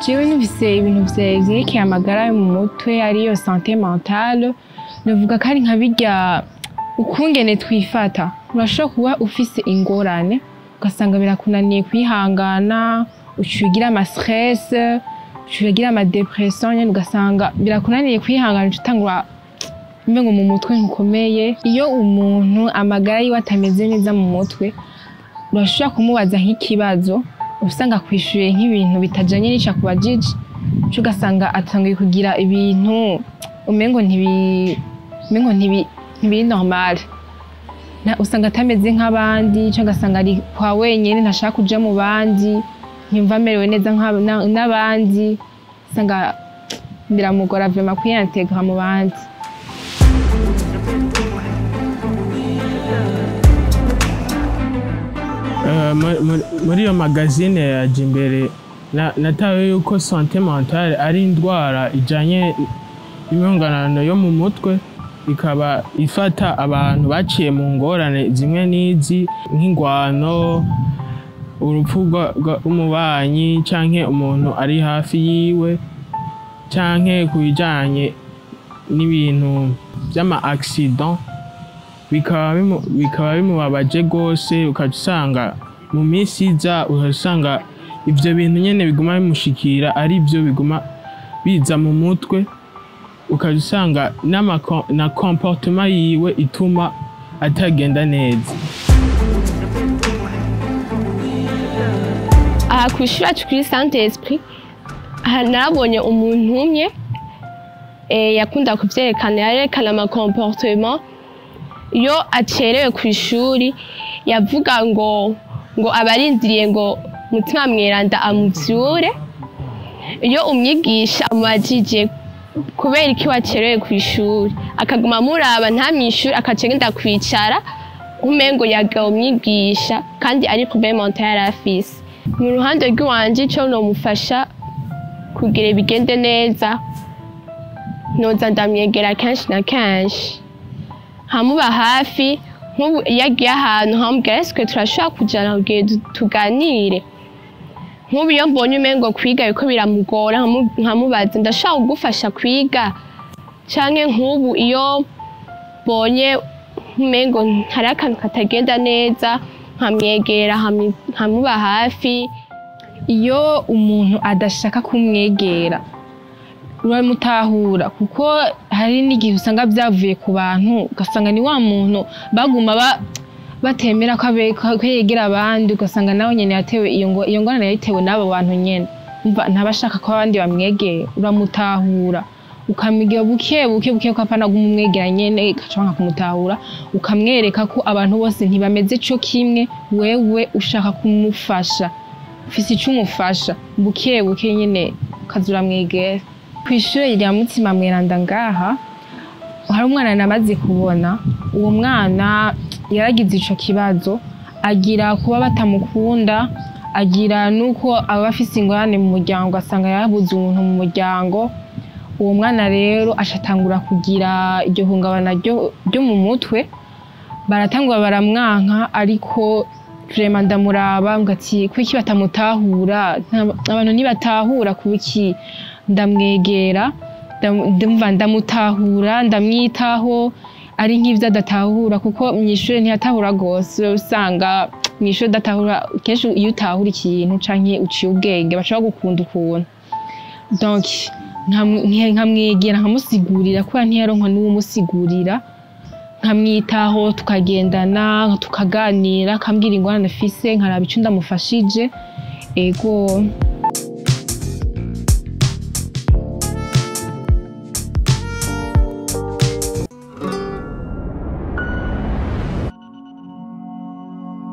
Jewe nufise ibintu vyerekeye amagara yo mu mutwe ariyo santé mentale, novuga ko ari nka birya ukungene twifata. Urashobora kuba ufise ingorane ugasanga birakunaniye kwihangana, ucugira ama stress, ucugira ama depression, nyene ugasanga birakunaniye kwihangana, utangura mbengo mu mutwe nkukomeye. Iyo umuntu amagara yiwe atameze neza mu mutwe, urashobora kumubaza nk'ikibazo usanga kwishuye nk'ibintu bitajanye n'ica kubajije, ugasanga atanguye kugira ibintu umengo ntibiri normal, usanga atameze nk'abandi, ugasanga ari kwa wenyene ntashaka kuja mu bandi, ntiyumva amerewe neza n'abandi, usanga biramugora vraiment kwiintegra mu bandi. Muri iyo magazine ya Jimbere natawe yuko santé mentale ari indwara ijanye n'imihunganano yo mu mutwe, ikaba ifata abantu baciye mu ngorane zimwe n'izi nk'ingwano, urupfu rw'umubanyi canke umuntu ari hafi yiwe, canke ku bijanye n'ibintu vy'ama accident, bikaba bimubabaje gose. Ukasanga mu minsi iza uhasanga ivyo bintu nyene biguma bimushikira ari byo biguma biza mu mutwe, ukasanga na comportement yiwe ituma atagenda neza. Aha kw'ishuri acu kuri Saint Esprit narabonye umuntu umwe yakunda kuvyerekana, yarekana ama comportement. Iyo acerewe kw'ishuri yavuga ngo abarindiriye ngo mutima mweranda amuvyure. Iyo umwigisha amubajije kubera iki wacerewe kw'ishuri, akaguma amuraba ntamwishure, akaca agenda kwicara umengo yagawe umwigisha kandi ari problème mentale yari afise. Mu ruhande rw'iwanje ico nomufasha kugira bigende neza, noza ndamwegera kenshi na kenshi, nkamuba hafi. Nk'ubu iyo agiye ahantu nkambwira eske turashobora kujana kugira tuganire. Nk'ubu iyo mbonye umengo kwiga yuko biramugora, nkamubaza ndashobora kugufasha kwiga, canke nk'ubu iyo mbonye umengo hari akantu katagenda neza nkamwegera nkamuba hafi. Iyo umuntu adashaka kumwegera uramutahura, kuko hari n'igihe usanga byavuye ku bantu, ugasanga ni wa muntu baguma batemera ko yegera abandi, ugasanga nawe nyene yatewe iyo ngorane yayitewe n'abo bantu nyene, ntabashaka ko abandi bamwegera. Uramutahura ukamwigira buke ko apana gumumwegera nyene, ukashaka kumutahura ukamwereka ko abantu bose ntibameze cyo kimwe, wewe ushaka kumufasha, ufise ico umufasha, buke nyene kazura mwegera. Kw'ishure rya Mutima Mweranda ngaha hari umwana namaze kubona, uwo mwana yaragize ico kibazo, agira kuba batamukunda, agira nuko aba afise ingorane mu muryango, asanga yabuze umuntu mu muryango. Uwo mwana rero ashatangura kugira iryo hungabana ryo mu mutwe, baratangura baramwanka, ariko vraiment ndamuraba ngati kuki batamutahura, abantu nibatahura kuki ndamwegera, ndamutahura, ndamwitaho, ari nk'ivyo adatahura, kuko mw'ishure ntiyatahura gose. Usanga mw'ishure datahura kenshi, iyo utahura ikintu canke uciye ubwenge bashobora gukunda ukuntu. Donc nkamwegera nkamusigurira, kuba ntiyaronka n'uwumusigurira, nkamwitaho, tukagendana tukaganira, akambwira ingorane afise, nkaraba ico ndamufashije. Ego.